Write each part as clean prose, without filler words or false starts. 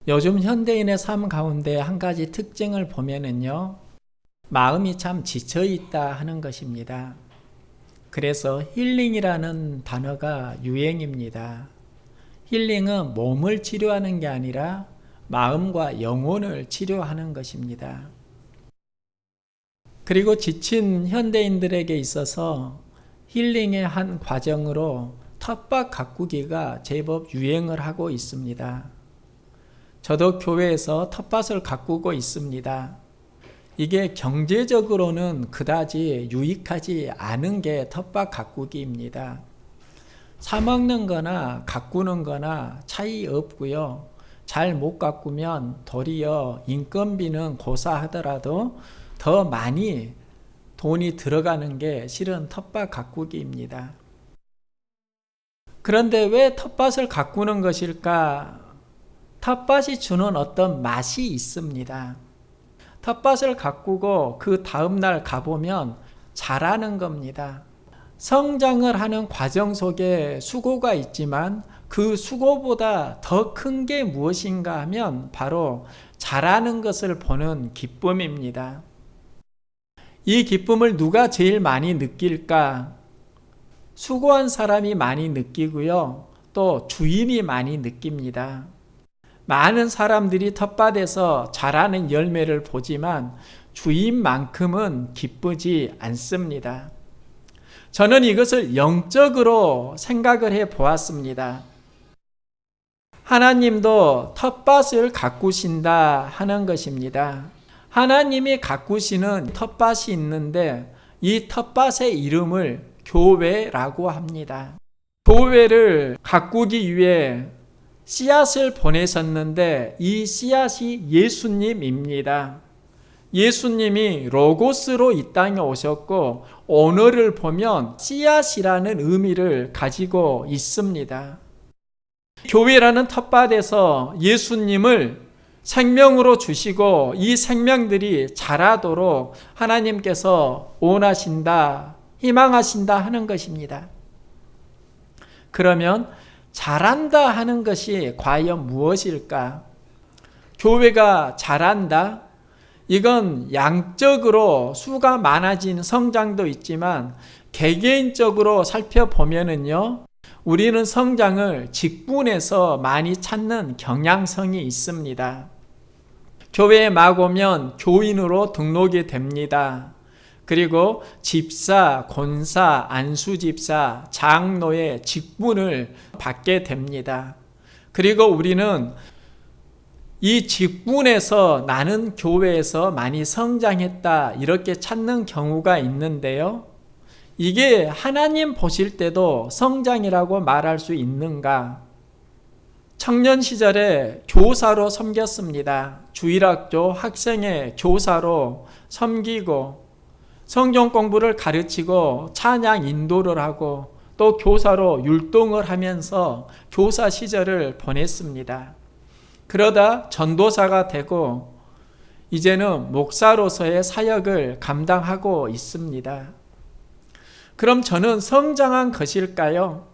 요즘 현대인의 삶 가운데 한 가지 특징을 보면은요, 마음이 참 지쳐 있다 하는 것입니다. 그래서 힐링이라는 단어가 유행입니다. 힐링은 몸을 치료하는 게 아니라 마음과 영혼을 치료하는 것입니다. 그리고 지친 현대인들에게 있어서 힐링의 한 과정으로 텃밭 가꾸기가 제법 유행을 하고 있습니다. 저도 교회에서 텃밭을 가꾸고 있습니다. 이게 경제적으로는 그다지 유익하지 않은 게 텃밭 가꾸기입니다. 사먹는 거나 가꾸는 거나 차이 없고요. 잘 못 가꾸면 도리어 인건비는 고사하더라도 더 많이 돈이 들어가는 게 실은 텃밭 가꾸기입니다. 그런데 왜 텃밭을 가꾸는 것일까? 텃밭이 주는 어떤 맛이 있습니다. 텃밭을 가꾸고 그 다음날 가보면 자라는 겁니다. 성장을 하는 과정 속에 수고가 있지만 그 수고보다 더 큰 게 무엇인가 하면 바로 자라는 것을 보는 기쁨입니다. 이 기쁨을 누가 제일 많이 느낄까? 수고한 사람이 많이 느끼고요. 또 주인이 많이 느낍니다. 많은 사람들이 텃밭에서 자라는 열매를 보지만 주인만큼은 기쁘지 않습니다. 저는 이것을 영적으로 생각을 해 보았습니다. 하나님도 텃밭을 가꾸신다 하는 것입니다. 하나님이 가꾸시는 텃밭이 있는데 이 텃밭의 이름을 교회라고 합니다. 교회를 가꾸기 위해 씨앗을 보내셨는데 이 씨앗이 예수님입니다. 예수님이 로고스로 이 땅에 오셨고 오늘을 보면 씨앗이라는 의미를 가지고 있습니다. 교회라는 텃밭에서 예수님을 생명으로 주시고 이 생명들이 자라도록 하나님께서 원하신다, 희망하신다 하는 것입니다. 그러면 자란다 하는 것이 과연 무엇일까? 교회가 자란다? 이건 양적으로 수가 많아진 성장도 있지만 개개인적으로 살펴보면은요, 우리는 성장을 직분에서 많이 찾는 경향성이 있습니다. 교회에 막 오면 교인으로 등록이 됩니다. 그리고 집사, 권사, 안수집사, 장로의 직분을 받게 됩니다. 그리고 우리는 이 직분에서 나는 교회에서 많이 성장했다 이렇게 찾는 경우가 있는데요. 이게 하나님 보실 때도 성장이라고 말할 수 있는가? 청년 시절에 교사로 섬겼습니다. 주일학교 학생회 교사로 섬기고 성경 공부를 가르치고 찬양 인도를 하고 또 교사로 율동을 하면서 교사 시절을 보냈습니다. 그러다 전도사가 되고 이제는 목사로서의 사역을 감당하고 있습니다. 그럼 저는 성장한 것일까요?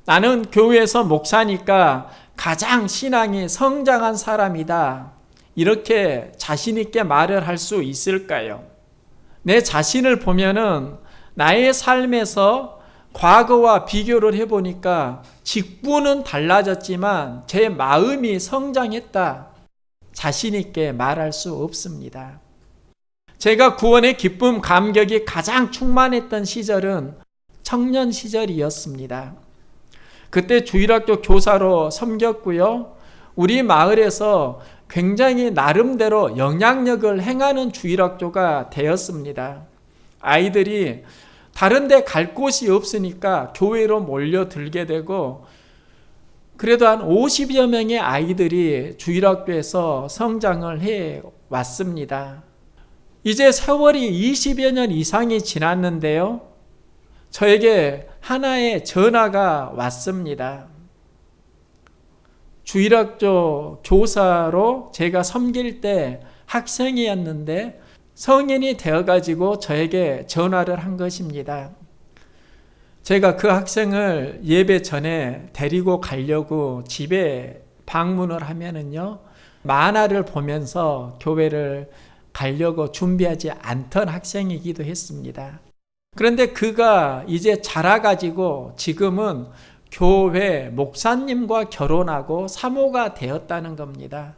나는 교회에서 목사니까 가장 신앙이 성장한 사람이다. 이렇게 자신 있게 말을 할 수 있을까요? 내 자신을 보면은 나의 삶에서 과거와 비교를 해보니까 직분은 달라졌지만 제 마음이 성장했다. 자신 있게 말할 수 없습니다. 제가 구원의 기쁨, 감격이 가장 충만했던 시절은 청년 시절이었습니다. 그때 주일학교 교사로 섬겼고요. 우리 마을에서 굉장히 나름대로 영향력을 행하는 주일학교가 되었습니다. 아이들이 다른 데 갈 곳이 없으니까 교회로 몰려들게 되고 그래도 한 50여 명의 아이들이 주일학교에서 성장을 해 왔습니다. 이제 세월이 20여 년 이상이 지났는데요. 저에게 하나의 전화가 왔습니다. 주일학교 교사로 제가 섬길 때 학생이었는데 성인이 되어가지고 저에게 전화를 한 것입니다. 제가 그 학생을 예배 전에 데리고 가려고 집에 방문을 하면은요, 만화를 보면서 교회를 가려고 준비하지 않던 학생이기도 했습니다. 그런데 그가 이제 자라가지고 지금은 교회 목사님과 결혼하고 사모가 되었다는 겁니다.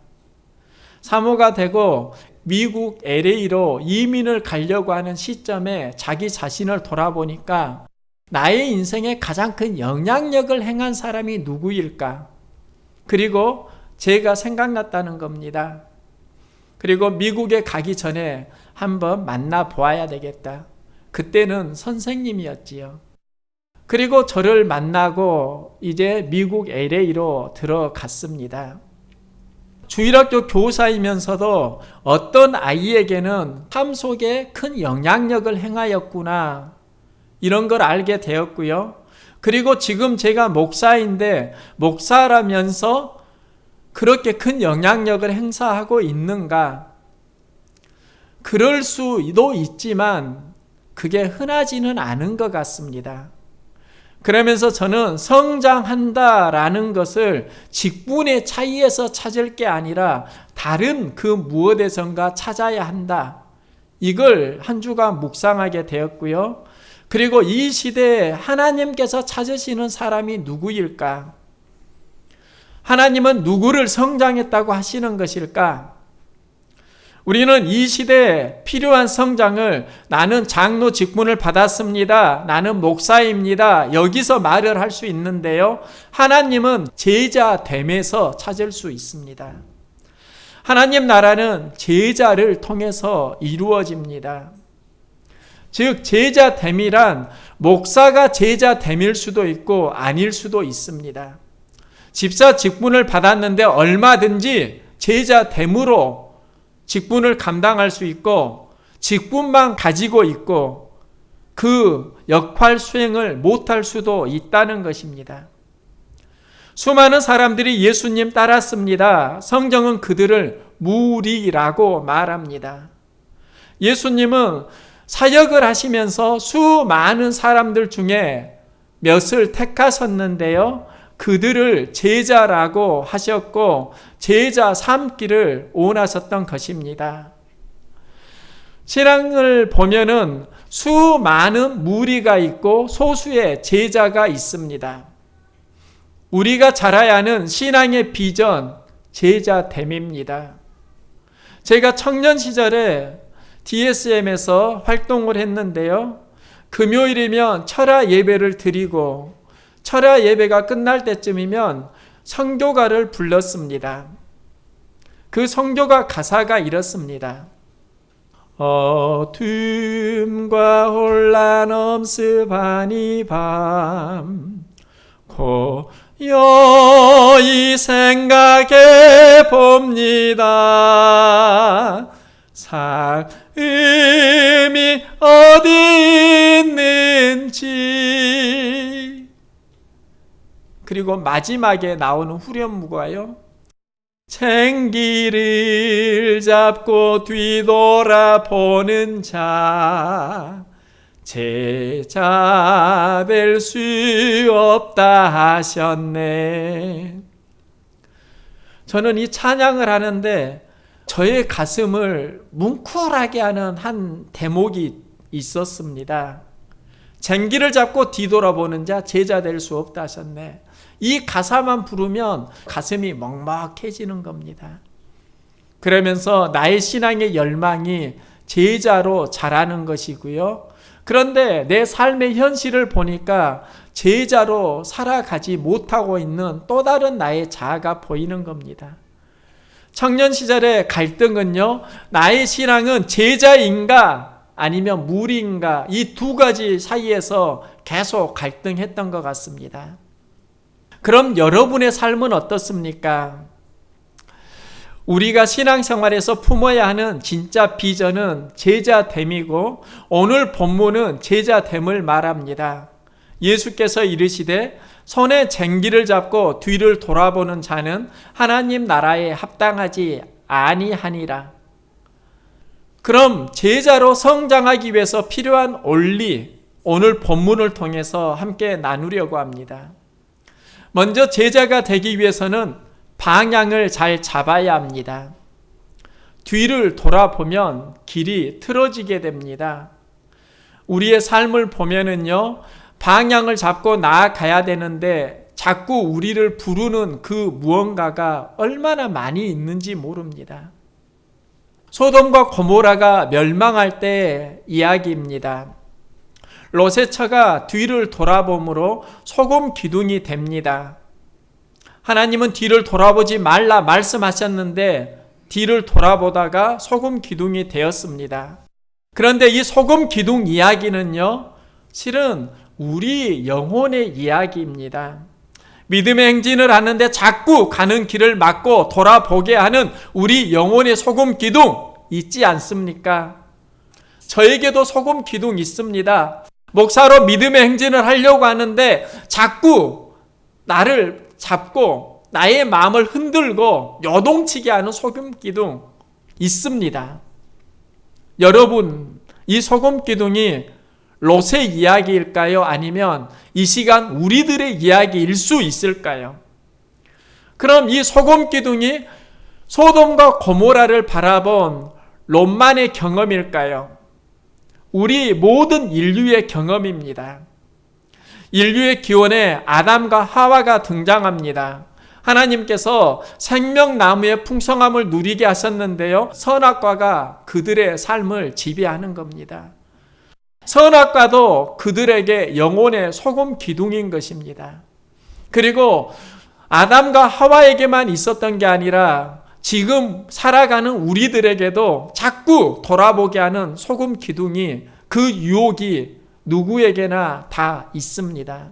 사모가 되고 미국 LA로 이민을 가려고 하는 시점에 자기 자신을 돌아보니까 나의 인생에 가장 큰 영향력을 행한 사람이 누구일까? 그리고 제가 생각났다는 겁니다. 그리고 미국에 가기 전에 한번 만나보아야 되겠다. 그때는 선생님이었지요. 그리고 저를 만나고 이제 미국 LA로 들어갔습니다. 주일학교 교사이면서도 어떤 아이에게는 삶 속에 큰 영향력을 행하였구나, 이런 걸 알게 되었고요. 그리고 지금 제가 목사인데 목사라면서 그렇게 큰 영향력을 행사하고 있는가? 그럴 수도 있지만 그게 흔하지는 않은 것 같습니다. 그러면서 저는 성장한다라는 것을 직분의 차이에서 찾을 게 아니라 다른 그 무엇에선가 찾아야 한다. 이걸 한 주간 묵상하게 되었고요. 그리고 이 시대에 하나님께서 찾으시는 사람이 누구일까? 하나님은 누구를 성장했다고 하시는 것일까? 우리는 이 시대에 필요한 성장을 나는 장로 직분을 받았습니다. 나는 목사입니다. 여기서 말을 할 수 있는데요. 하나님은 제자됨에서 찾을 수 있습니다. 하나님 나라는 제자를 통해서 이루어집니다. 즉 제자됨이란 목사가 제자됨일 수도 있고 아닐 수도 있습니다. 집사 직분을 받았는데 얼마든지 제자됨으로 직분을 감당할 수 있고 직분만 가지고 있고 그 역할 수행을 못할 수도 있다는 것입니다. 수많은 사람들이 예수님 따랐습니다. 성경은 그들을 무리라고 말합니다. 예수님은 사역을 하시면서 수많은 사람들 중에 몇을 택하셨는데요. 그들을 제자라고 하셨고 제자 삼기를 원하셨던 것입니다. 신앙을 보면은 수많은 무리가 있고 소수의 제자가 있습니다. 우리가 자라야 하는 신앙의 비전, 제자됨입니다. 제가 청년 시절에 DSM에서 활동을 했는데요. 금요일이면 철야 예배를 드리고 철야 예배가 끝날 때쯤이면 선교가를 불렀습니다. 그 선교가 가사가 이렇습니다. 어둠과 혼란 엄습한 이 밤 고요히 생각해 봅니다. 삶이 어디 있는지. 그리고 마지막에 나오는 후렴구가요. 생기를 잡고 뒤돌아보는 자 제자 될 수 없다 하셨네. 저는 이 찬양을 하는데 저의 가슴을 뭉클하게 하는 한 대목이 있었습니다. 쟁기를 잡고 뒤돌아보는 자 제자 될 수 없다 하셨네. 이 가사만 부르면 가슴이 먹먹해지는 겁니다. 그러면서 나의 신앙의 열망이 제자로 자라는 것이고요. 그런데 내 삶의 현실을 보니까 제자로 살아가지 못하고 있는 또 다른 나의 자아가 보이는 겁니다. 청년 시절의 갈등은요, 나의 신앙은 제자인가 아니면 무리인가, 이 두 가지 사이에서 계속 갈등했던 것 같습니다. 그럼 여러분의 삶은 어떻습니까? 우리가 신앙생활에서 품어야 하는 진짜 비전은 제자됨이고 오늘 본문은 제자됨을 말합니다. 예수께서 이르시되 손에 쟁기를 잡고 뒤를 돌아보는 자는 하나님 나라에 합당하지 아니하니라. 그럼 제자로 성장하기 위해서 필요한 원리, 오늘 본문을 통해서 함께 나누려고 합니다. 먼저 제자가 되기 위해서는 방향을 잘 잡아야 합니다. 뒤를 돌아보면 길이 틀어지게 됩니다. 우리의 삶을 보면은요, 방향을 잡고 나아가야 되는데 자꾸 우리를 부르는 그 무언가가 얼마나 많이 있는지 모릅니다. 소돔과 고모라가 멸망할 때 이야기입니다. 롯의 처가 뒤를 돌아봄으로 소금 기둥이 됩니다. 하나님은 뒤를 돌아보지 말라 말씀하셨는데 뒤를 돌아보다가 소금 기둥이 되었습니다. 그런데 이 소금 기둥 이야기는요, 실은 우리 영혼의 이야기입니다. 믿음의 행진을 하는데 자꾸 가는 길을 막고 돌아보게 하는 우리 영혼의 소금 기둥 있지 않습니까? 저에게도 소금 기둥 있습니다. 목사로 믿음의 행진을 하려고 하는데 자꾸 나를 잡고 나의 마음을 흔들고 요동치게 하는 소금 기둥 있습니다. 여러분, 이 소금 기둥이 롯의 이야기일까요? 아니면 이 시간 우리들의 이야기일 수 있을까요? 그럼 이 소금 기둥이 소돔과 고모라를 바라본 롯만의 경험일까요? 우리 모든 인류의 경험입니다. 인류의 기원에 아담과 하와가 등장합니다. 하나님께서 생명나무의 풍성함을 누리게 하셨는데요, 선악과가 그들의 삶을 지배하는 겁니다. 선악과도 그들에게 영혼의 소금 기둥인 것입니다. 그리고 아담과 하와에게만 있었던 게 아니라 지금 살아가는 우리들에게도 자꾸 돌아보게 하는 소금 기둥이, 그 유혹이 누구에게나 다 있습니다.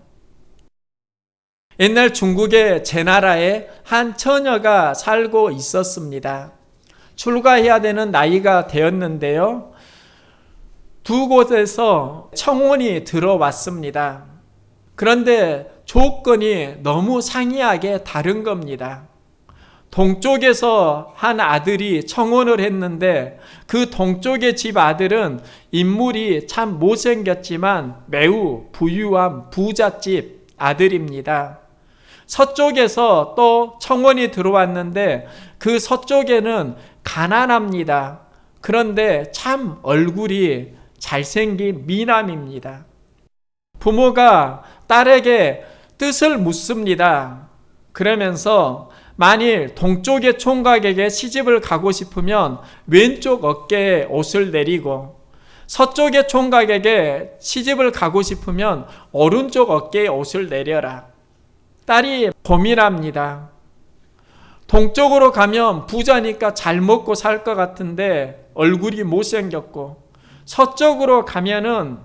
옛날 중국의 제나라에 한 처녀가 살고 있었습니다. 출가해야 되는 나이가 되었는데요, 두 곳에서 청혼이 들어왔습니다. 그런데 조건이 너무 상이하게 다른 겁니다. 동쪽에서 한 아들이 청혼을 했는데 그 동쪽의 집 아들은 인물이 참 못생겼지만 매우 부유한 부잣집 아들입니다. 서쪽에서 또 청혼이 들어왔는데 그 서쪽에는 가난합니다. 그런데 참 얼굴이 잘생긴 미남입니다. 부모가 딸에게 뜻을 묻습니다. 그러면서 만일 동쪽의 총각에게 시집을 가고 싶으면 왼쪽 어깨에 옷을 내리고, 서쪽의 총각에게 시집을 가고 싶으면 오른쪽 어깨에 옷을 내려라. 딸이 고민합니다. 동쪽으로 가면 부자니까 잘 먹고 살 것 같은데 얼굴이 못생겼고, 서쪽으로 가면은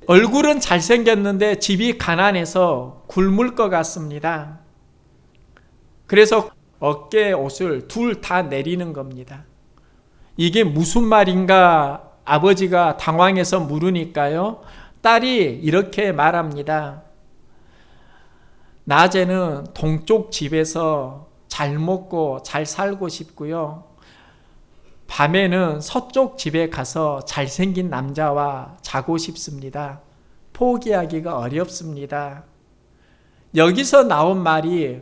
얼굴은 잘생겼는데 집이 가난해서 굶을 것 같습니다. 그래서 어깨에 옷을 둘 다 내리는 겁니다. 이게 무슨 말인가 아버지가 당황해서 물으니까요, 딸이 이렇게 말합니다. 낮에는 동쪽 집에서 잘 먹고 잘 살고 싶고요, 밤에는 서쪽 집에 가서 잘생긴 남자와 자고 싶습니다. 포기하기가 어렵습니다. 여기서 나온 말이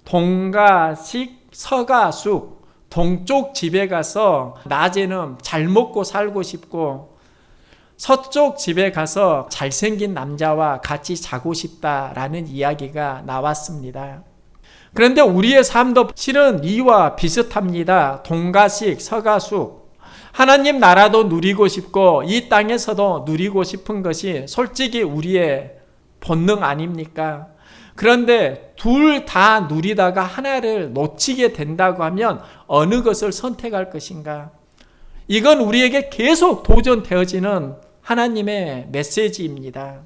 동가식 서가숙, 동쪽 집에 가서 낮에는 잘 먹고 살고 싶고 서쪽 집에 가서 잘생긴 남자와 같이 자고 싶다라는 이야기가 나왔습니다. 그런데 우리의 삶도 실은 이와 비슷합니다. 동가식 서가숙, 하나님 나라도 누리고 싶고 이 땅에서도 누리고 싶은 것이 솔직히 우리의 본능 아닙니까? 그런데 둘 다 누리다가 하나를 놓치게 된다고 하면 어느 것을 선택할 것인가? 이건 우리에게 계속 도전되어지는 하나님의 메시지입니다.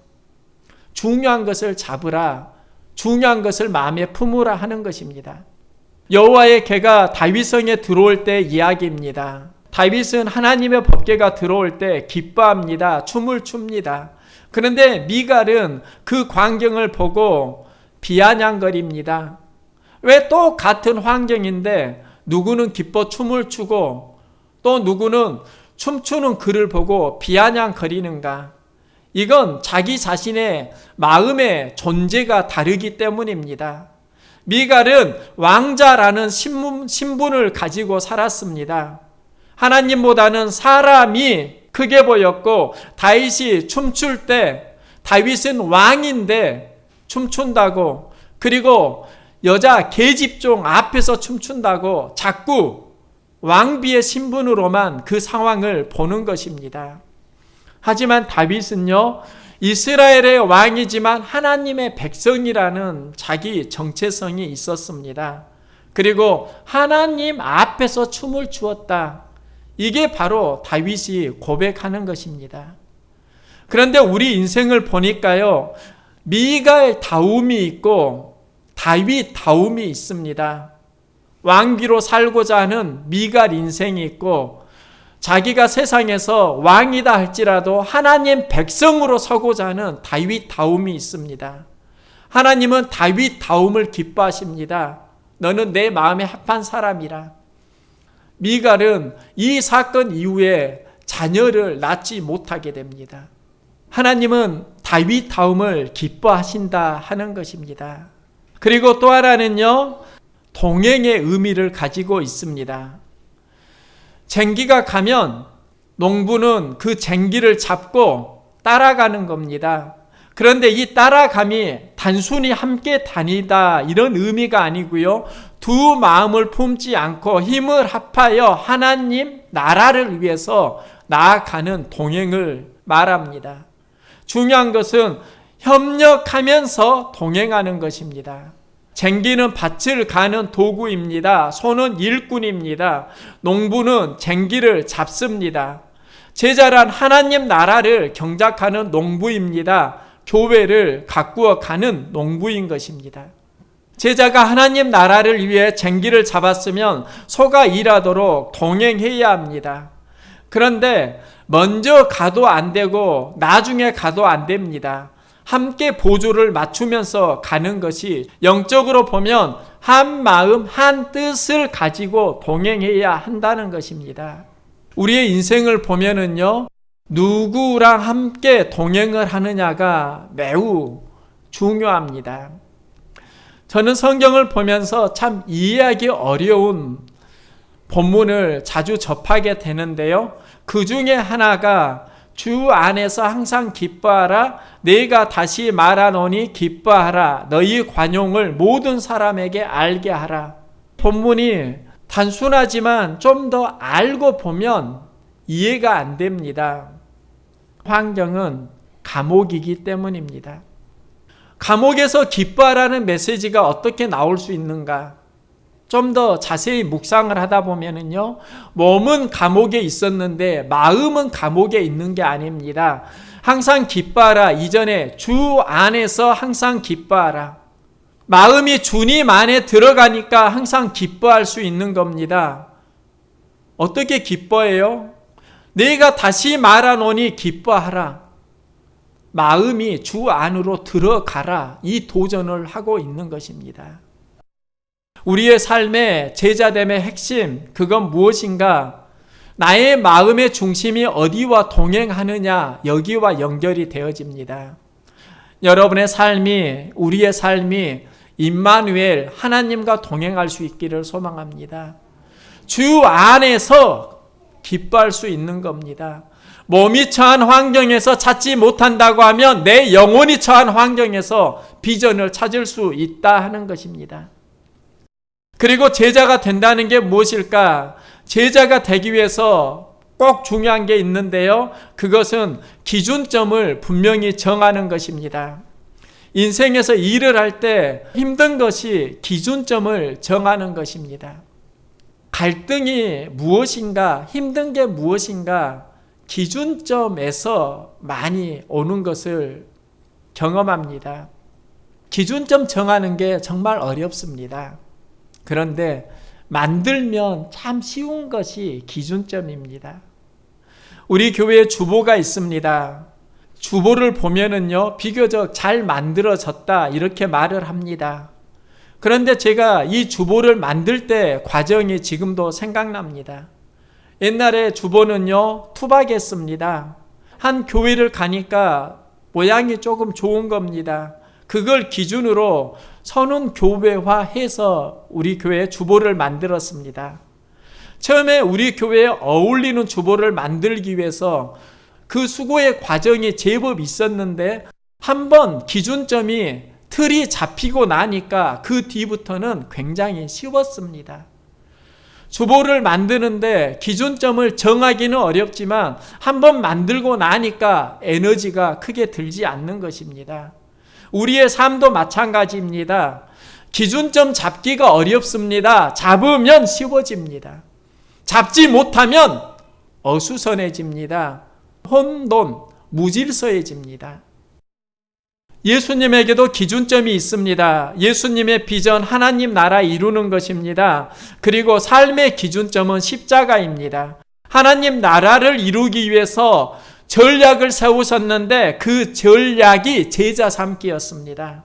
중요한 것을 잡으라, 중요한 것을 마음에 품으라 하는 것입니다. 여호와의 개가 다윗성에 들어올 때 이야기입니다. 다윗은 하나님의 법궤가 들어올 때 기뻐합니다. 춤을 춥니다. 그런데 미갈은 그 광경을 보고 비아냥거립니다. 왜 똑같은 환경인데 누구는 기뻐 춤을 추고 또 누구는 춤추는 그를 보고 비아냥거리는가? 이건 자기 자신의 마음의 존재가 다르기 때문입니다. 미갈은 왕자라는 신분을 가지고 살았습니다. 하나님보다는 사람이 크게 보였고, 다윗이 춤출 때 다윗은 왕인데 춤춘다고, 그리고 여자 계집종 앞에서 춤춘다고 자꾸 왕비의 신분으로만 그 상황을 보는 것입니다. 하지만 다윗은요, 이스라엘의 왕이지만 하나님의 백성이라는 자기 정체성이 있었습니다. 그리고 하나님 앞에서 춤을 추었다. 이게 바로 다윗이 고백하는 것입니다. 그런데 우리 인생을 보니까요, 미갈 다움이 있고 다윗 다움이 있습니다. 왕비로 살고자 하는 미갈 인생이 있고, 자기가 세상에서 왕이다 할지라도 하나님 백성으로 서고자 하는 다윗 다움이 있습니다. 하나님은 다윗 다움을 기뻐하십니다. 너는 내 마음에 합한 사람이라. 미갈은 이 사건 이후에 자녀를 낳지 못하게 됩니다. 하나님은 다윗 다움을 기뻐하신다 하는 것입니다. 그리고 또 하나는요, 동행의 의미를 가지고 있습니다. 쟁기가 가면 농부는 그 쟁기를 잡고 따라가는 겁니다. 그런데 이 따라감이 단순히 함께 다니다 이런 의미가 아니고요, 두 마음을 품지 않고 힘을 합하여 하나님 나라를 위해서 나아가는 동행을 말합니다. 중요한 것은 협력하면서 동행하는 것입니다. 쟁기는 밭을 가는 도구입니다. 소는 일꾼입니다. 농부는 쟁기를 잡습니다. 제자란 하나님 나라를 경작하는 농부입니다. 교회를 가꾸어 가는 농부인 것입니다. 제자가 하나님 나라를 위해 쟁기를 잡았으면 소가 일하도록 동행해야 합니다. 그런데 먼저 가도 안 되고 나중에 가도 안 됩니다. 함께 보조를 맞추면서 가는 것이 영적으로 보면 한 마음 한 뜻을 가지고 동행해야 한다는 것입니다. 우리의 인생을 보면은요, 누구랑 함께 동행을 하느냐가 매우 중요합니다. 저는 성경을 보면서 참 이해하기 어려운 본문을 자주 접하게 되는데요, 그 중에 하나가 주 안에서 항상 기뻐하라. 내가 다시 말하노니 기뻐하라. 너희 관용을 모든 사람에게 알게 하라. 본문이 단순하지만 좀 더 알고 보면 이해가 안 됩니다. 환경은 감옥이기 때문입니다. 감옥에서 기뻐하라는 메시지가 어떻게 나올 수 있는가? 좀 더 자세히 묵상을 하다 보면은요, 몸은 감옥에 있었는데 마음은 감옥에 있는 게 아닙니다. 항상 기뻐하라. 이전에 주 안에서 항상 기뻐하라. 마음이 주님 안에 들어가니까 항상 기뻐할 수 있는 겁니다. 어떻게 기뻐해요? 내가 다시 말하노니 기뻐하라. 마음이 주 안으로 들어가라. 이 도전을 하고 있는 것입니다. 우리의 삶의 제자됨의 핵심, 그건 무엇인가? 나의 마음의 중심이 어디와 동행하느냐, 여기와 연결이 되어집니다. 여러분의 삶이, 우리의 삶이 임마누엘, 하나님과 동행할 수 있기를 소망합니다. 주 안에서 기뻐할 수 있는 겁니다. 몸이 처한 환경에서 찾지 못한다고 하면 내 영혼이 처한 환경에서 비전을 찾을 수 있다 하는 것입니다. 그리고 제자가 된다는 게 무엇일까? 제자가 되기 위해서 꼭 중요한 게 있는데요, 그것은 기준점을 분명히 정하는 것입니다. 인생에서 일을 할 때 힘든 것이 기준점을 정하는 것입니다. 갈등이 무엇인가, 힘든 게 무엇인가, 기준점에서 많이 오는 것을 경험합니다. 기준점 정하는 게 정말 어렵습니다. 그런데 만들면 참 쉬운 것이 기준점입니다. 우리 교회에 주보가 있습니다. 주보를 보면은요, 비교적 잘 만들어졌다 이렇게 말을 합니다. 그런데 제가 이 주보를 만들 때 과정이 지금도 생각납니다. 옛날에 주보는요, 투박했습니다. 한 교회를 가니까 모양이 조금 좋은 겁니다. 그걸 기준으로 선운교회화해서 우리 교회 주보를 만들었습니다. 처음에 우리 교회에 어울리는 주보를 만들기 위해서 그 수고의 과정이 제법 있었는데 한번 기준점이 틀이 잡히고 나니까 그 뒤부터는 굉장히 쉬웠습니다. 주보를 만드는데 기준점을 정하기는 어렵지만 한번 만들고 나니까 에너지가 크게 들지 않는 것입니다. 우리의 삶도 마찬가지입니다. 기준점 잡기가 어렵습니다. 잡으면 쉬워집니다. 잡지 못하면 어수선해집니다. 혼돈, 무질서해집니다. 예수님에게도 기준점이 있습니다. 예수님의 비전, 하나님 나라 이루는 것입니다. 그리고 삶의 기준점은 십자가입니다. 하나님 나라를 이루기 위해서 전략을 세우셨는데 그 전략이 제자 삼기였습니다.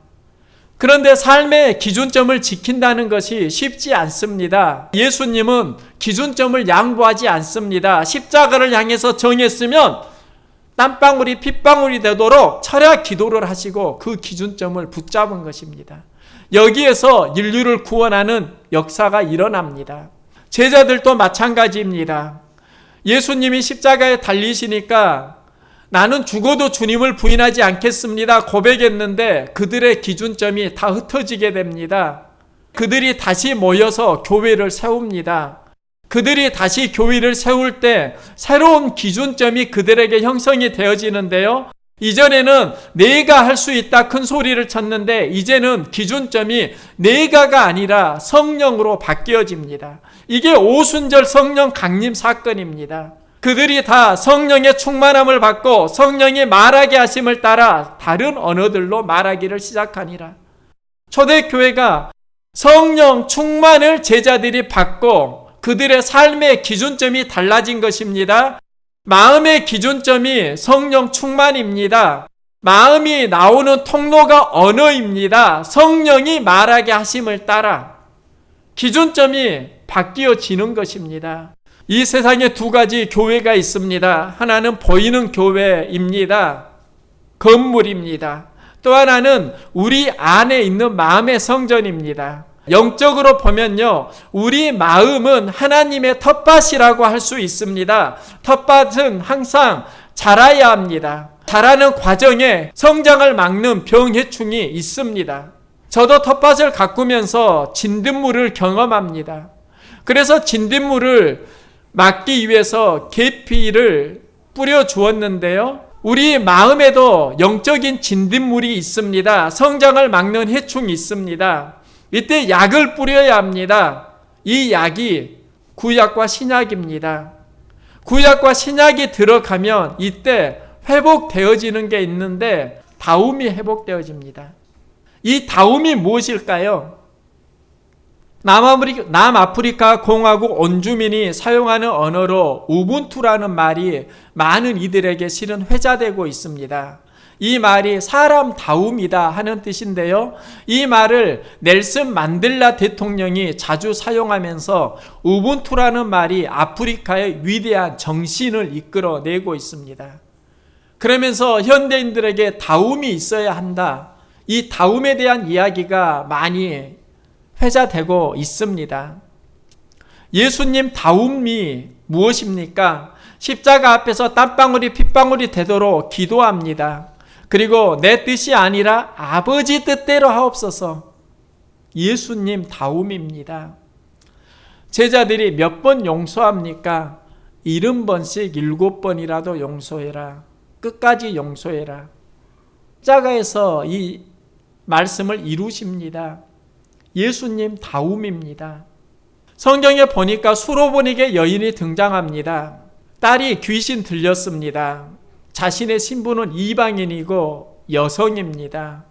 그런데 삶의 기준점을 지킨다는 것이 쉽지 않습니다. 예수님은 기준점을 양보하지 않습니다. 십자가를 향해서 정했으면 땀방울이 핏방울이 되도록 철야 기도를 하시고 그 기준점을 붙잡은 것입니다. 여기에서 인류를 구원하는 역사가 일어납니다. 제자들도 마찬가지입니다. 예수님이 십자가에 달리시니까 나는 죽어도 주님을 부인하지 않겠습니다 고백했는데 그들의 기준점이 다 흩어지게 됩니다. 그들이 다시 모여서 교회를 세웁니다. 그들이 다시 교회를 세울 때 새로운 기준점이 그들에게 형성이 되어지는데요. 이전에는 내가 할 수 있다 큰 소리를 쳤는데 이제는 기준점이 내가가 아니라 성령으로 바뀌어집니다. 이게 오순절 성령 강림 사건입니다. 그들이 다 성령의 충만함을 받고 성령이 말하게 하심을 따라 다른 언어들로 말하기를 시작하니라. 초대교회가 성령 충만을 제자들이 받고 그들의 삶의 기준점이 달라진 것입니다. 마음의 기준점이 성령 충만입니다. 마음이 나오는 통로가 언어입니다. 성령이 말하게 하심을 따라 기준점이 바뀌어지는 것입니다. 이 세상에 두 가지 교회가 있습니다. 하나는 보이는 교회입니다. 건물입니다. 또 하나는 우리 안에 있는 마음의 성전입니다. 영적으로 보면요, 우리 마음은 하나님의 텃밭이라고 할 수 있습니다. 텃밭은 항상 자라야 합니다. 자라는 과정에 성장을 막는 병해충이 있습니다. 저도 텃밭을 가꾸면서 진딧물을 경험합니다. 그래서 진딧물을 막기 위해서 계피를 뿌려 주었는데요. 우리 마음에도 영적인 진딧물이 있습니다. 성장을 막는 해충이 있습니다. 이때 약을 뿌려야 합니다. 이 약이 구약과 신약입니다. 구약과 신약이 들어가면 이때 회복되어지는 게 있는데 다움이 회복되어집니다. 이 다움이 무엇일까요? 남아프리카 공화국 원주민이 사용하는 언어로 우분투라는 말이 많은 이들에게 실은 회자되고 있습니다. 이 말이 사람 다움이다 하는 뜻인데요. 이 말을 넬슨 만델라 대통령이 자주 사용하면서 우분투라는 말이 아프리카의 위대한 정신을 이끌어내고 있습니다. 그러면서 현대인들에게 다움이 있어야 한다. 이 다움에 대한 이야기가 많이 회자되고 있습니다. 예수님 다움이 무엇입니까? 십자가 앞에서 땀방울이 핏방울이 되도록 기도합니다. 그리고 내 뜻이 아니라 아버지 뜻대로 하옵소서. 예수님 다움입니다. 제자들이 몇 번 용서합니까? 70번씩 7번이라도 용서해라. 끝까지 용서해라. 십자가에서 이 말씀을 이루십니다. 예수님 다움입니다. 성경에 보니까 수로보닉의 여인이 등장합니다. 딸이 귀신 들렸습니다. 자신의 신부는 이방인이고 여성입니다.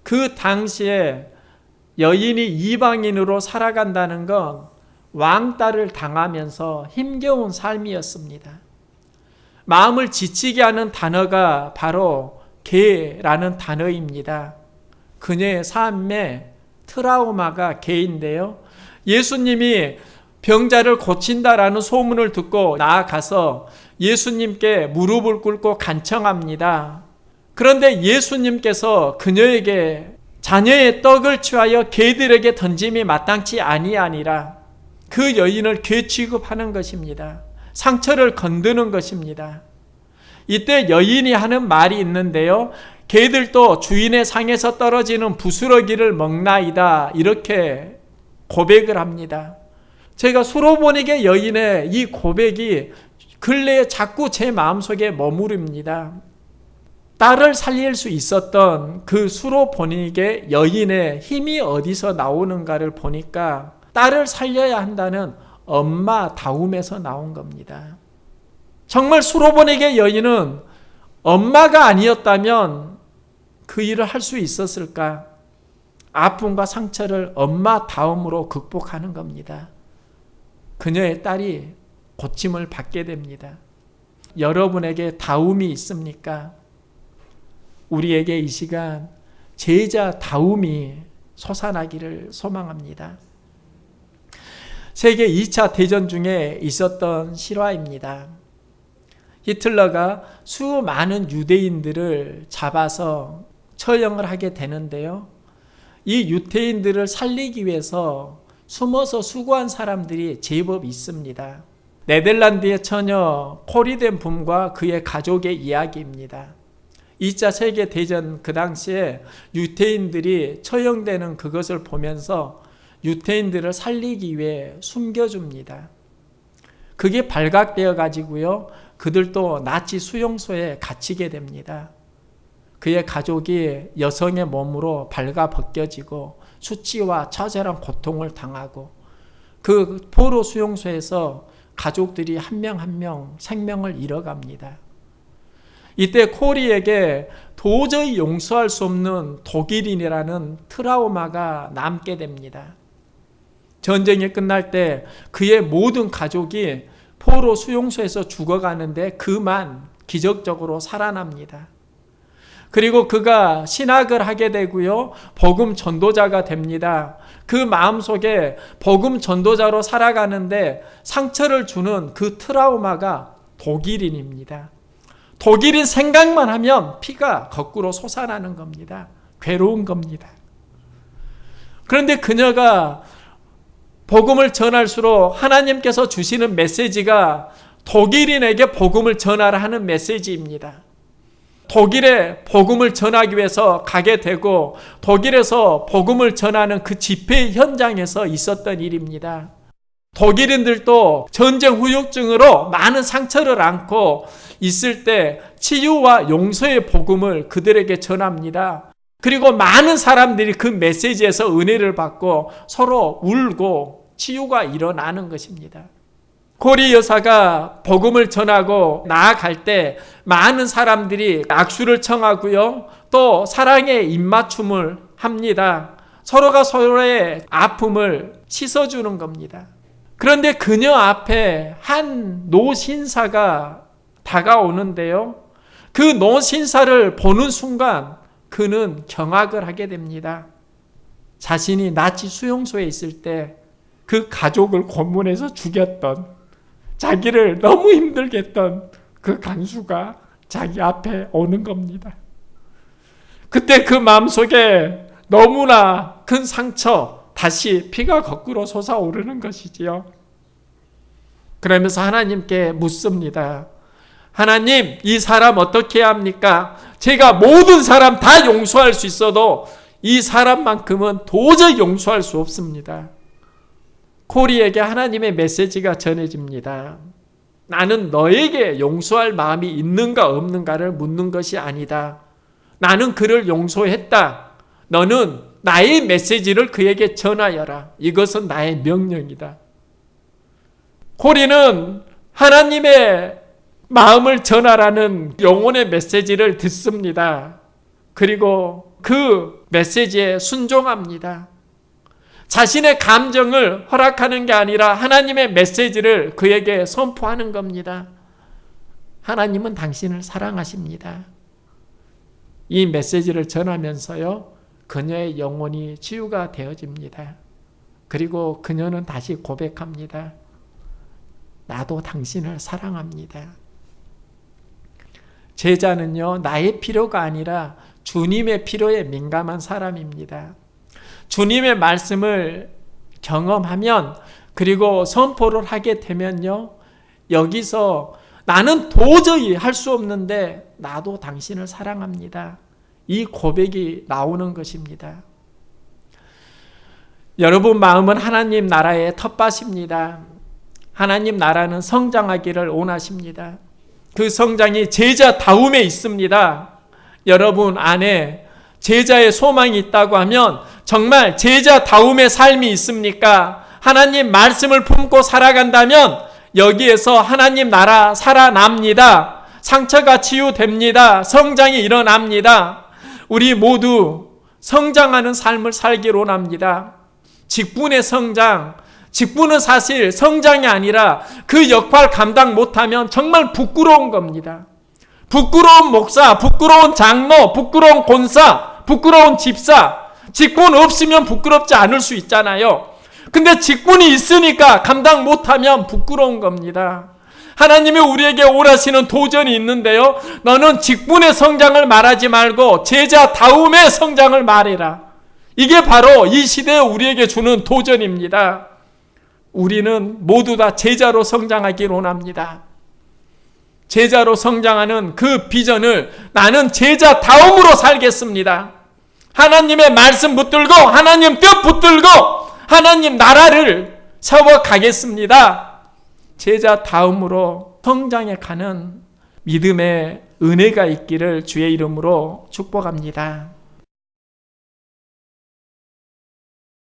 그 당시에 여인이 이방인으로 살아간다는 건 왕따를 당하면서 힘겨운 삶이었습니다. 마음을 지치게 하는 단어가 바로 개라는 단어입니다. 그녀의 삶에 트라우마가 개인데요. 예수님이 병자를 고친다라는 소문을 듣고 나아가서 예수님께 무릎을 꿇고 간청합니다. 그런데 예수님께서 그녀에게 자녀의 떡을 취하여 개들에게 던짐이 마땅치 아니하니라. 그 여인을 개 취급하는 것입니다. 상처를 건드는 것입니다. 이때 여인이 하는 말이 있는데요. 개들도 주인의 상에서 떨어지는 부스러기를 먹나이다. 이렇게 고백을 합니다. 제가 수로보니게 여인의 이 고백이 근래에 자꾸 제 마음속에 머무릅니다. 딸을 살릴 수 있었던 그 수로보니게 여인의 힘이 어디서 나오는가를 보니까 딸을 살려야 한다는 엄마다움에서 나온 겁니다. 정말 수로보니게 여인은 엄마가 아니었다면 그 일을 할 수 있었을까? 아픔과 상처를 엄마다움으로 극복하는 겁니다. 그녀의 딸이 고침을 받게 됩니다. 여러분에게 다움이 있습니까? 우리에게 이 시간 제자다움이 솟아나기를 소망합니다. 세계 2차 대전 중에 있었던 실화입니다. 히틀러가 수많은 유대인들을 잡아서 처형을 하게 되는데요. 이 유대인들을 살리기 위해서 숨어서 수고한 사람들이 제법 있습니다. 네덜란드의 처녀 코리덴 붐과 그의 가족의 이야기입니다. 2차 세계대전 그 당시에 유대인들이 처형되는 그것을 보면서 유대인들을 살리기 위해 숨겨줍니다. 그게 발각되어 가지고요. 그들도 나치 수용소에 갇히게 됩니다. 그의 가족이 여성의 몸으로 발가벗겨지고 수치와 처절한 고통을 당하고 그 포로 수용소에서 가족들이 한 명 한 명 생명을 잃어갑니다. 이때 코리에게 도저히 용서할 수 없는 독일인이라는 트라우마가 남게 됩니다. 전쟁이 끝날 때 그의 모든 가족이 포로 수용소에서 죽어가는데 그만 기적적으로 살아납니다. 그리고 그가 신학을 하게 되고요. 복음 전도자가 됩니다. 그 마음속에 복음 전도자로 살아가는데 상처를 주는 그 트라우마가 독일인입니다. 독일인 생각만 하면 피가 거꾸로 솟아나는 겁니다. 괴로운 겁니다. 그런데 그녀가 복음을 전할수록 하나님께서 주시는 메시지가 독일인에게 복음을 전하라 하는 메시지입니다. 독일에 복음을 전하기 위해서 가게 되고 독일에서 복음을 전하는 그 집회 현장에서 있었던 일입니다. 독일인들도 전쟁 후유증으로 많은 상처를 안고 있을 때 치유와 용서의 복음을 그들에게 전합니다. 그리고 많은 사람들이 그 메시지에서 은혜를 받고 서로 울고 치유가 일어나는 것입니다. 고리 여사가 복음을 전하고 나아갈 때 많은 사람들이 악수를 청하고요. 또 사랑의 입맞춤을 합니다. 서로가 서로의 아픔을 씻어주는 겁니다. 그런데 그녀 앞에 한 노신사가 다가오는데요. 그 노신사를 보는 순간 그는 경악을 하게 됩니다. 자신이 나치 수용소에 있을 때 그 가족을 고문해서 죽였던, 자기를 너무 힘들게 했던 그 간수가 자기 앞에 오는 겁니다. 그때 그 마음속에 너무나 큰 상처, 다시 피가 거꾸로 솟아오르는 것이지요. 그러면서 하나님께 묻습니다. 하나님, 이 사람 어떻게 해야 합니까? 제가 모든 사람 다 용서할 수 있어도 이 사람만큼은 도저히 용서할 수 없습니다. 코리에게 하나님의 메시지가 전해집니다. 나는 너에게 용서할 마음이 있는가 없는가를 묻는 것이 아니다. 나는 그를 용서했다. 너는 나의 메시지를 그에게 전하여라. 이것은 나의 명령이다. 코리는 하나님의 마음을 전하라는 영혼의 메시지를 듣습니다. 그리고 그 메시지에 순종합니다. 자신의 감정을 허락하는 게 아니라 하나님의 메시지를 그에게 선포하는 겁니다. 하나님은 당신을 사랑하십니다. 이 메시지를 전하면서요, 그녀의 영혼이 치유가 되어집니다. 그리고 그녀는 다시 고백합니다. 나도 당신을 사랑합니다. 제자는요, 나의 필요가 아니라 주님의 필요에 민감한 사람입니다. 주님의 말씀을 경험하면, 그리고 선포를 하게 되면요, 여기서 나는 도저히 할 수 없는데 나도 당신을 사랑합니다. 이 고백이 나오는 것입니다. 여러분 마음은 하나님 나라의 텃밭입니다. 하나님 나라는 성장하기를 원하십니다. 그 성장이 제자다움에 있습니다. 여러분 안에 제자의 소망이 있다고 하면 정말 제자다움의 삶이 있습니까? 하나님 말씀을 품고 살아간다면 여기에서 하나님 나라 살아납니다. 상처가 치유됩니다. 성장이 일어납니다. 우리 모두 성장하는 삶을 살기를 원합니다. 직분의 성장, 직분은 사실 성장이 아니라 그 역할 감당 못하면 정말 부끄러운 겁니다. 부끄러운 목사, 부끄러운 장로, 부끄러운 권사, 부끄러운 집사, 직분 없으면 부끄럽지 않을 수 있잖아요. 근데 직분이 있으니까 감당 못하면 부끄러운 겁니다. 하나님이 우리에게 원하시는 도전이 있는데요, 너는 직분의 성장을 말하지 말고 제자다움의 성장을 말해라. 이게 바로 이 시대에 우리에게 주는 도전입니다. 우리는 모두 다 제자로 성장하기를 원합니다. 제자로 성장하는 그 비전을 나는 제자다움으로 살겠습니다. 하나님의 말씀 붙들고 하나님 뜻 붙들고 하나님 나라를 세워가겠습니다. 제자다움으로 성장해 가는 믿음의 은혜가 있기를 주의 이름으로 축복합니다.